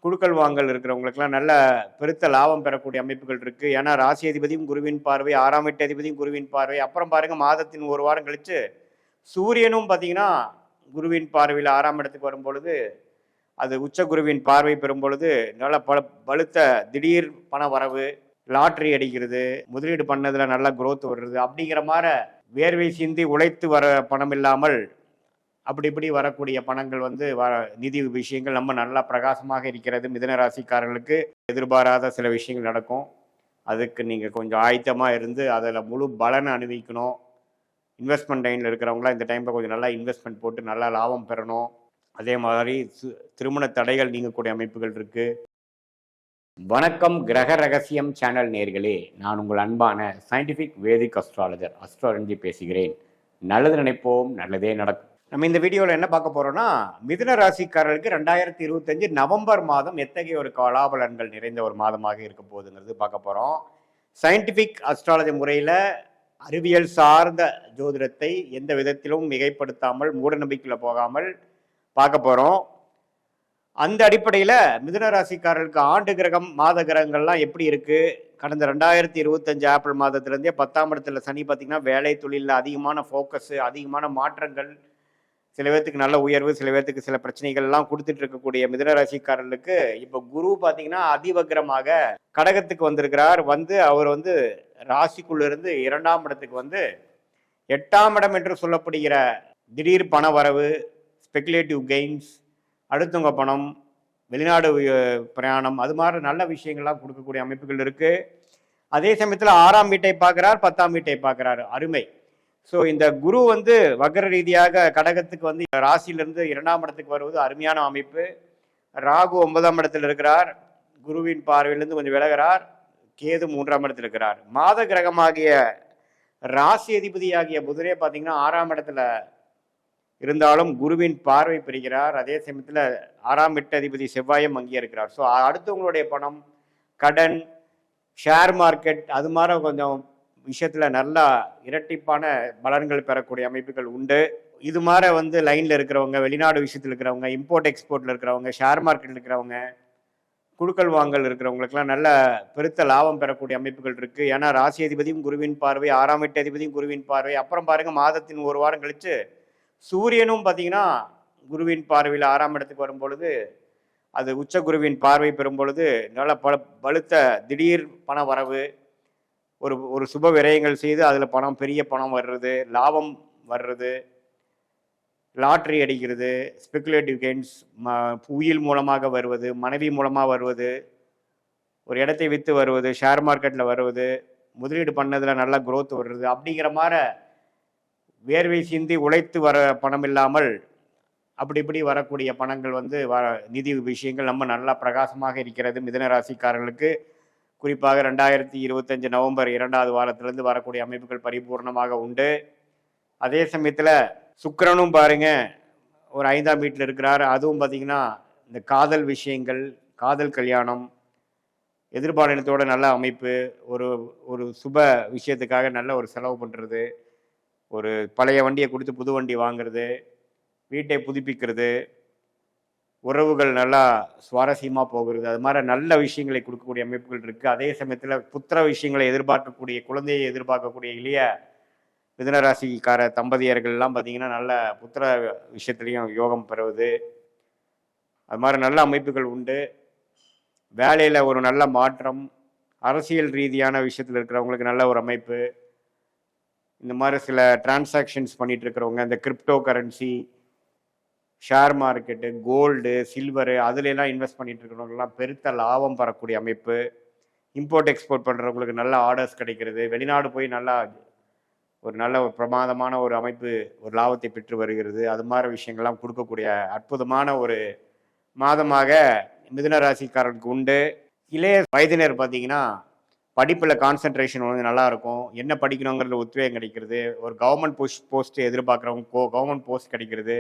குடுக்கல் வாங்கல் இருக்கிறவங்களுக்குலாம் நல்ல பெருத்த லாபம் பெறக்கூடிய அமைப்புகள் இருக்கு. ஏன்னா ராசி அதிபதியும் குருவின் பார்வை, 6ஆம் வீட்டு அதிபதியும் குருவின் பார்வை. அப்புறம் பாருங்க மாதத்தின் 1 வாரம் கழிச்சு சூரியனும் பார்த்தீங்கன்னா குருவின் பார்வையில் 6ஆம் இடத்துக்கு வரும்பொழுது, அது உச்ச குருவின் பார்வை பெறும் பொழுது நல்ல பலுத்த திடீர் பண வரவு, லாட்டரி அடிக்கிறது, முதலீடு பண்ணதுல நல்லா குரோத் வருது அப்படிங்கிற மாரி வேர்வை சிந்தி உழைத்து வர பணம் இல்லாமல் அப்படி இப்படி வரக்கூடிய பணங்கள் வந்து நிதி விஷயங்கள் நம்ம நல்லா பிரகாசமாக இருக்கிறது. மிதுன ராசிக்காரர்களுக்கு எதிர்பாராத சில விஷயங்கள் நடக்கும். அதுக்கு நீங்கள் கொஞ்சம் ஆயத்தமாக இருந்து அதில் முழு பலனை அனுபவிக்கணும். இன்வெஸ்ட்மெண்ட் லைனில் இருக்கிறவங்களாம் இந்த டைமில் கொஞ்சம் நல்லா இன்வெஸ்ட்மெண்ட் போட்டு நல்லா லாபம் பெறணும். அதே மாதிரி திருமண தடைகள் நீங்கக்கூடிய அமைப்புகள் இருக்குது. வணக்கம் கிரக ரகசியம் சேனல் நேர்களே, நான் உங்கள் அன்பான சயின்டிஃபிக் வேதிக் அஸ்ட்ராலஜர் அஸ்ட்ராலஜி பேசுகிறேன். நல்லது நினைப்போம், நல்லதே நடக்கும். நம்ம இந்த வீடியோவில் என்ன பார்க்க போகிறோம்னா, மிதுன ராசிக்காரர்களுக்கு 2025 நவம்பர் மாதம் எத்தகைய ஒரு கலாபலன்கள் நிறைந்த ஒரு மாதமாக இருக்க போகுதுங்கிறது பார்க்க போகிறோம். சயின்டிஃபிக் அஸ்ட்ராலஜி முறையில் அறிவியல் சார்ந்த ஜோதிடத்தை எந்த விதத்திலும் மிகைப்படுத்தாமல் மூட நம்பிக்கையில் போகாமல் பார்க்க போகிறோம். அந்த அடிப்படையில் மிதுன ராசிக்காரர்களுக்கு ஆண்டு கிரகம் மாத கிரகங்கள்லாம் எப்படி இருக்குது, கடந்த 2025 ஏப்ரல் மாதத்துலேருந்தே 10ஆம் இடத்துல சனி பார்த்திங்கன்னா வேலை தொழிலில் அதிகமான ஃபோக்கஸு, அதிகமான மாற்றங்கள், சில பேர்த்துக்கு நல்ல உயர்வு, சில பேர்த்துக்கு சில பிரச்சனைகள்லாம் கொடுத்துட்டு இருக்கக்கூடிய மிதுன ராசிக்காரர்களுக்கு இப்போ குரு பார்த்தீங்கன்னா அதிவக்ரமாக கடகத்துக்கு வந்திருக்கிறார். அவர் ராசிக்குள்ளிருந்து 2ஆம் இடத்துக்கு 8ஆம் இடம் என்று சொல்லப்படுகிற திடீர் பண வரவு, ஸ்பெகுலேட்டிவ் கெயின்ஸ், அடுத்தவங்க பணம், வெளிநாடு பிரயாணம், அது மாதிரி நல்ல விஷயங்கள்லாம் கொடுக்கக்கூடிய அமைப்புகள் இருக்குது. அதே சமயத்தில் 6ஆம் வீட்டை பார்க்குறார், 10ஆம் வீட்டை பார்க்குறாரு. அருமை. ஸோ இந்த குரு வக்ர ரீதியாக கடகத்துக்கு ராசியிலிருந்து 2ஆம் இடத்துக்கு வருவது அருமையான அமைப்பு. ராகு 9ஆம் இடத்தில் இருக்கிறார், குருவின் பார்வையிலிருந்து கொஞ்சம் விலகிறார். கேது 3ஆம் இடத்தில் இருக்கிறார். மாத கிரகமாகிய ராசி அதிபதியாகிய புதனே பார்த்தீங்கன்னா 6ஆம் இடத்துல இருந்தாலும் குருவின் பார்வை பெறுகிறார். அதே சமயத்தில் 6ஆம் வீட்டு அதிபதி செவ்வாயும் அங்கே இருக்கிறார். ஸோ அடுத்தவங்களுடைய பணம், கடன், ஷேர் மார்க்கெட், அது மாதிரி கொஞ்சம் விஷயத்தில் நல்லா இரட்டிப்பான பலன்கள் பெறக்கூடிய அமைப்புகள் உண்டு. இது மாதிரி லைனில் இருக்கிறவங்க, வெளிநாடு விஷயத்தில் இருக்கிறவங்க, இம்போர்ட் எக்ஸ்போர்ட்டில் இருக்கிறவங்க, ஷேர் மார்க்கெட்டில் இருக்கிறவங்க, குடுக்கல் வாங்கல் இருக்கிறவங்களுக்குலாம் நல்ல பெருத்த லாபம் பெறக்கூடிய அமைப்புகள் இருக்குது. ஏன்னா ராசி அதிபதியும் குருவின் பார்வை, 6ஆம் வீட்டு அதிபதியும் குருவின் பார்வை. அப்புறம் பாருங்கள் மாதத்தின் 1 வாரம் கழித்து சூரியனும் பார்த்தீங்கன்னா குருவின் பார்வையில் 6ஆம் இடத்துக்கு வரும்பொழுது, அது உச்ச குருவின் பார்வை பெறும் பொழுது நல்ல பலுத்த திடீர் பண வரவு, ஒரு சுப விரயங்கள் செய்து அதில் பெரிய பணம் வர்றது, லாபம் வர்றது, லாட்ரி அடிக்கிறது, ஸ்பெகுலேட்டிவ் கெயின்ஸ், உயில் மூலமாக வருவது, மனைவி மூலமாக வருவது, ஒரு இடத்தை விற்று வருவது, ஷேர் மார்க்கெட்டில் வருவது, முதலீடு பண்ணதில் நல்லா குரோத் வருது அப்படிங்கிற மாதிரி வேர்வை சிந்தி உழைத்து வர பணம் இல்லாமல் அப்படி இப்படி வரக்கூடிய பணங்கள் நிதி விஷயங்கள் நம்ம நல்லா பிரகாசமாக இருக்கிறது. மிதுன ராசிக்காரர்களுக்கு குறிப்பாக 2025 நவம்பர் 2வது வாரத்திலிருந்து வரக்கூடிய அமைப்புகள் பரிபூர்ணமாக உண்டு. அதே சமயத்தில் சுக்கிரனும் பாருங்க ஒரு 5ஆம் வீட்டில் இருக்கிறார். அதுவும் பார்த்தீங்கன்னா இந்த காதல் விஷயங்கள், காதல் கல்யாணம், எதிர்பாலினத்தோட நல்ல அமைப்பு, ஒரு சுப விஷயத்துக்காக நல்ல ஒரு செலவு பண்ணுறது, ஒரு பழைய வண்டியை கொடுத்து புது வண்டி வாங்கிறது, வீட்டை புதுப்பிக்கிறது, உறவுகள் நல்லா சுவாரஸ்யமாக போகிறது, அது மாதிரி நல்ல விஷயங்களை கொடுக்கக்கூடிய அமைப்புகள் இருக்குது. அதே சமயத்தில் புத்திர விஷயங்களை எதிர்பார்க்கக்கூடிய, குழந்தையை எதிர்பார்க்கக்கூடிய இளைய மிதுனராசிக்கார தம்பதியர்கள்லாம் பார்த்திங்கன்னா நல்ல புத்திர விஷயத்துலேயும் யோகம் பெறுவது, அது மாதிரி நல்ல அமைப்புகள் உண்டு. வேலையில் ஒரு நல்ல மாற்றம், அரசியல் ரீதியான விஷயத்தில் இருக்கிறவங்களுக்கு நல்ல ஒரு அமைப்பு, இந்த மாதிரி சில டிரான்சாக்ஷன்ஸ் பண்ணிகிட்டு இருக்கிறவங்க, இந்த crypto currency, share market, gold, silver, அதுலெல்லாம் இன்வெஸ்ட் பண்ணிட்டு இருக்கிறவங்கலாம் பெருத்த லாபம் பெறக்கூடிய அமைப்பு. இம்போர்ட் எக்ஸ்போர்ட் பண்ணுறவங்களுக்கு நல்ல ஆர்டர்ஸ் கிடைக்கிறது, வெளிநாடு போய் நல்ல ஒரு பிரமாதமான ஒரு அமைப்பு, ஒரு லாபத்தை பெற்று வருகிறது. அது மாதிரி விஷயங்கள்லாம் கொடுக்கக்கூடிய அற்புதமான ஒரு மாதமாக மிதுன ராசிக்காரர்களுக்கு உண்டு. இளைய வயதினர் பார்த்தீங்கன்னா படிப்பில் கான்சன்ட்ரேஷன் நல்லாயிருக்கும். என்ன படிக்கணுங்கிறது உத்வேகம் கிடைக்கிறது. ஒரு கவர்மெண்ட் போஸ்ட் எதிர்பார்க்குறவங்க கவர்மெண்ட் போஸ்ட் கிடைக்கிறது,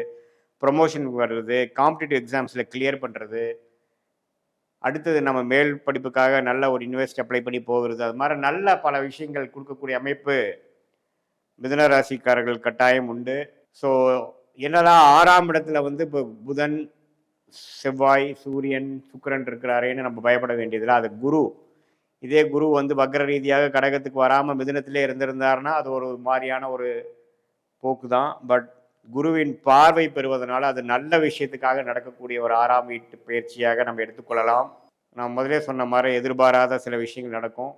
ப்ரொமோஷன் வர்றது, காம்படிட்டிவ் எக்ஸாம்ஸில் கிளியர் பண்ணுறது, அடுத்தது நம்ம மேல் படிப்புக்காக நல்ல ஒரு யூனிவர்சிட்டி அப்ளை பண்ணி போகிறது, அது மாதிரி நல்ல பல விஷயங்கள் கொடுக்கக்கூடிய அமைப்பு மிதுன ராசிக்காரர்கள் கட்டாயம் உண்டு. ஸோ என்னதான் 6ஆம் இடத்துல இப்போ புதன், செவ்வாய், சூரியன், சுக்கிரன் இருக்கிறாரேன்னு நம்ம பயப்பட வேண்டியதில்லை. அது குரு. இதே குரு வந்து வக்ர ரீதியாக கடகத்துக்கு வராமல் மிதுனத்திலே இருந்திருந்தாருன்னா அது ஒரு மாதிரியான ஒரு போக்கு தான். பட் குருவின் பார்வை பெறுவதனால அது நல்ல விஷயத்துக்காக நடக்கக்கூடிய ஒரு 6ஆம் வீட்டு பயிற்சியாக நம்ம எடுத்துக்கொள்ளலாம். நான் முதலே சொன்ன மாதிரி எதிர்பாராத சில விஷயங்கள் நடக்கும்.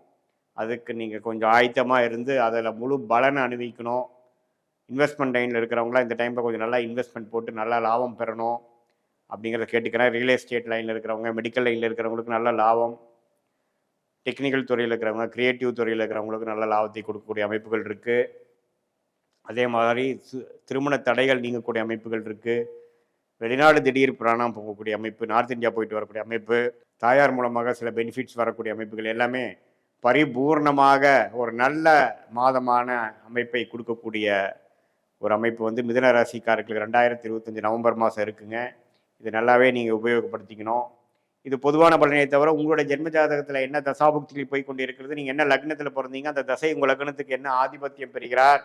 அதுக்கு நீங்கள் கொஞ்சம் ஆயத்தமாக இருந்து அதில் முழு பலனை அனுபவிக்கணும். இன்வெஸ்ட்மெண்ட் லைனில் இருக்கிறவங்களாம் இந்த டைமில் கொஞ்சம் நல்லா இன்வெஸ்ட்மெண்ட் போட்டு நல்லா லாபம் பெறணும் அப்படிங்கிறத கேட்டுக்கிறேன். ரியல் எஸ்டேட் லைனில் இருக்கிறவங்க, மெடிக்கல் லைனில் இருக்கிறவங்களுக்கு நல்ல லாபம், டெக்னிக்கல் துறையில் இருக்கிறவங்க, கிரியேட்டிவ் துறையில் இருக்கிறவங்களுக்கு நல்ல லாபத்தை கொடுக்கக்கூடிய அமைப்புகள் இருக்குது. அதே மாதிரி திருமண தடைகள் நீங்கக்கூடிய அமைப்புகள் இருக்குது. வெளிநாடு திடீர் பிராணம் போகக்கூடிய அமைப்பு, நார்த் இந்தியா போயிட்டு வரக்கூடிய அமைப்பு, தாயார் மூலமாக சில பெனிஃபிட்ஸ் வரக்கூடிய அமைப்புகள் எல்லாமே பரிபூர்ணமாக ஒரு நல்ல மாதமான அமைப்பை கொடுக்கக்கூடிய ஒரு அமைப்பு வந்து மிதுன ராசிக்காரர்களுக்கு 2025 நவம்பர் மாதம் இருக்குங்க. இது நல்லாவே நீங்கள் உபயோகப்படுத்திக்கணும். இது பொதுவான பலனை தவிர உங்களோட ஜென்ம ஜாதகத்தில் என்ன தசாபுக்திகள் போய் கொண்டு இருக்கிறது, நீங்கள் என்ன லக்னத்தில் பிறந்தீங்க, அந்த தசை உங்கள் லக்னத்துக்கு என்ன ஆதிபத்தியம் பெறுகிறார்,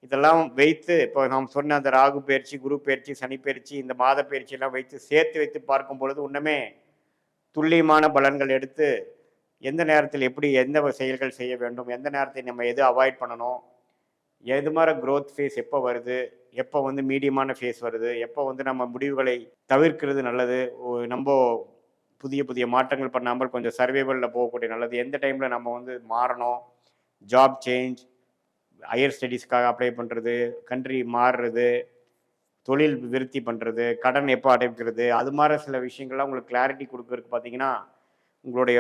இதெல்லாம் வைத்து இப்போ நாம் சொன்ன அந்த ராகு பயிற்சி, குரு பயிற்சி, சனி பயிற்சி, இந்த மாத பயிற்சியெல்லாம் சேர்த்து வைத்து பார்க்கும் பொழுது இன்னுமே துல்லியமான பலன்கள் எடுத்து எந்த நேரத்தில் எப்படி எந்த செயல்கள் செய்ய வேண்டும், எந்த நேரத்தை நம்ம எது அவாய்ட் பண்ணணும், எது மாதிரி க்ரோத் ஃபேஸ் எப்போ வருது, எப்போ வந்து மீடியமான ஃபேஸ் வருது, எப்போ வந்து நம்ம முடிவுகளை தவிர்க்கிறது நல்லது, நம்ம புதிய புதிய மாற்றங்கள் பண்ணாமல் கொஞ்சம் சர்வைவலில் போகக்கூடிய நல்லது, எந்த டைமில் நம்ம வந்து மாறணும், ஜாப் சேஞ்ச், ஹையர் ஸ்டடீஸ்க்காக அப்ளை பண்ணுறது, கண்ட்ரி மாறுறது, தொழில் விருத்தி பண்ணுறது, கடன் எப்போ அடைக்கிறது, அது மாதிரி சில விஷயங்கள்லாம் உங்களுக்கு கிளாரிட்டி கொடுக்கறதுக்கு பார்த்தீங்கன்னா உங்களுடைய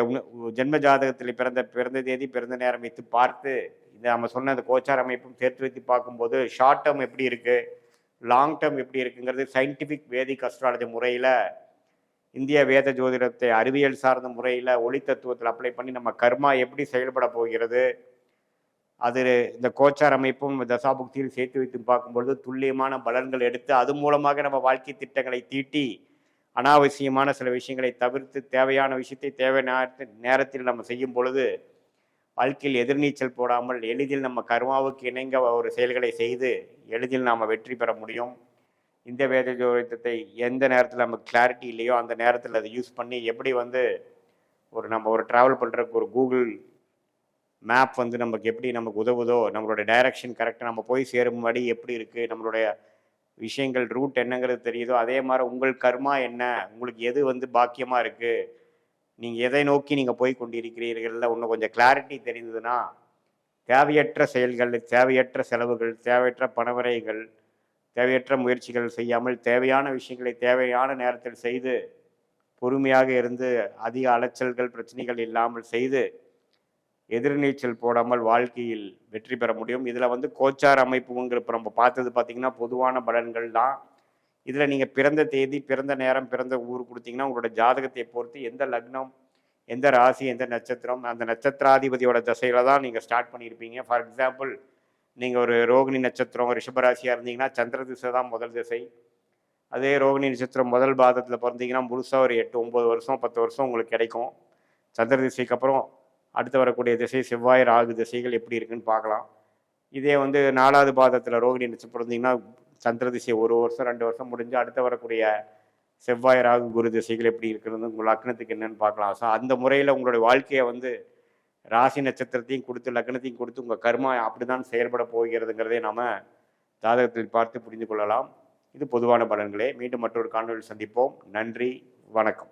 ஜென்ம ஜாதகத்தில் பிறந்த தேதி பிறந்த நேரம் வைத்து பார்த்து இந்த நம்ம சொன்ன அந்த கோச்சார அமைப்பும் சேர்த்து வைத்து பார்க்கும்போது ஷார்ட் டேர்ம் எப்படி இருக்குது, லாங் டேர்ம் எப்படி இருக்குங்கிறது சயின்டிஃபிக் வேதிக் அஸ்ட்ராலஜி முறையில், இந்திய வேத ஜோதிடத்தை அறிவியல் சார்ந்த முறையில் ஒளி தத்துவத்தில் அப்ளை பண்ணி நம்ம கர்மா எப்படி செயல்பட போகிறது, அது இந்த கோச்சார் அமைப்பும் தசாபுக்தியில் சேர்த்து வைத்து பார்க்கும்பொழுது துல்லியமான பலன்கள் எடுத்து அது மூலமாக நம்ம வாழ்க்கை திட்டங்களை தீட்டி அனாவசியமான சில விஷயங்களை தவிர்த்து தேவையான விஷயத்தை தேவையான நேரத்தில் நம்ம செய்யும் பொழுது வாழ்க்கையில் எதிர்நீச்சல் போடாமல் எளிதில் நம்ம கர்மாவுக்கு இணங்க ஒரு செயல்களை செய்து எளிதில் நாம் வெற்றி பெற முடியும். இந்த வேத ஜோதிடத்தை எந்த நேரத்தில் நமக்கு கிளாரிட்டி இல்லையோ அந்த நேரத்தில் அதை யூஸ் பண்ணி எப்படி வந்து நம்ம ஒரு ட்ராவல் பண்ணுறதுக்கு ஒரு கூகுள் மேப் வந்து நமக்கு எப்படி நமக்கு உதவுதோ, நம்மளோட டைரக்ஷன் கரெக்டாக நம்ம போய் சேரும்படி எப்படி இருக்குது, நம்மளுடைய விஷயங்கள் ரூட் என்னங்கிறது தெரியுதோ அதே மாதிரி உங்கள் கர்மா என்ன, உங்களுக்கு எது வந்து பாக்கியமாக இருக்குது, நீங்கள் எதை நோக்கி நீங்கள் போய் கொண்டிருக்கிறீர்கள்ல இன்னும் கொஞ்சம் கிளாரிட்டி தெரிந்ததுன்னா தேவையற்ற செயல்கள், தேவையற்ற செலவுகள், தேவையற்ற பணவரைகள், தேவையற்ற முயற்சிகள் செய்யாமல் தேவையான விஷயங்களை தேவையான நேரத்தில் செய்து பொறுமையாக இருந்து அதிக அலைச்சல்கள் பிரச்சனைகள் இல்லாமல் செய்து எதிர்நீச்சல் போடாமல் வாழ்க்கையில் வெற்றி பெற முடியும். இதில் வந்து கோச்சார் அமைப்புங்கிற இப்போ நம்ம பார்த்தது பார்த்திங்கன்னா பொதுவான பலன்கள் தான். இதில் நீங்கள் பிறந்த தேதி, பிறந்த நேரம், பிறந்த ஊர் கொடுத்தீங்கன்னா உங்களோட ஜாதகத்தை பொறுத்து எந்த லக்னம், எந்த ராசி, எந்த நட்சத்திரம், அந்த நட்சத்திராதிபதியோட திசையில் தான் நீங்கள் ஸ்டார்ட் பண்ணியிருப்பீங்க. ஃபார் எக்ஸாம்பிள் நீங்கள் ஒரு ரோகிணி நட்சத்திரம் ரிஷபராசியாக இருந்தீங்கன்னா சந்திர திசை தான் முதல் திசை. அதே ரோகிணி நட்சத்திரம் முதல் பாதத்தில் பிறந்தீங்கன்னா முழுசாக ஒரு 8, 9 வருஷம் 10 வருஷம் உங்களுக்கு கிடைக்கும். சந்திர திசைக்கு அப்புறம் அடுத்து வரக்கூடிய திசை செவ்வாய் ராகு திசைகள் எப்படி இருக்குன்னு பார்க்கலாம். இதே வந்து 4வது பாதத்தில் ரோகிணி நட்சத்திரம் பிறந்தீங்கன்னா சந்திர திசை 1 வருஷம் 2 வருஷம் முடிஞ்சு அடுத்து வரக்கூடிய செவ்வாய் ராகு குரு திசைகள் எப்படி இருக்கிறது உங்கள் லக்னத்துக்கு என்னன்னு பார்க்கலாம். ஸோ அந்த முறையில் உங்களுடைய வாழ்க்கையை வந்து ராசி நட்சத்திரத்தையும் கொடுத்து லக்னத்தையும் கொடுத்து உங்கள் கர்மா அப்படி தான் செயல்பட போகிறதுங்கிறதே நாம் ஜாதகத்தில் பார்த்து புரிந்து கொள்ளலாம். இது பொதுவான பலன்களே. மீண்டும் மற்றொரு காணொலியில் சந்திப்போம். நன்றி, வணக்கம்.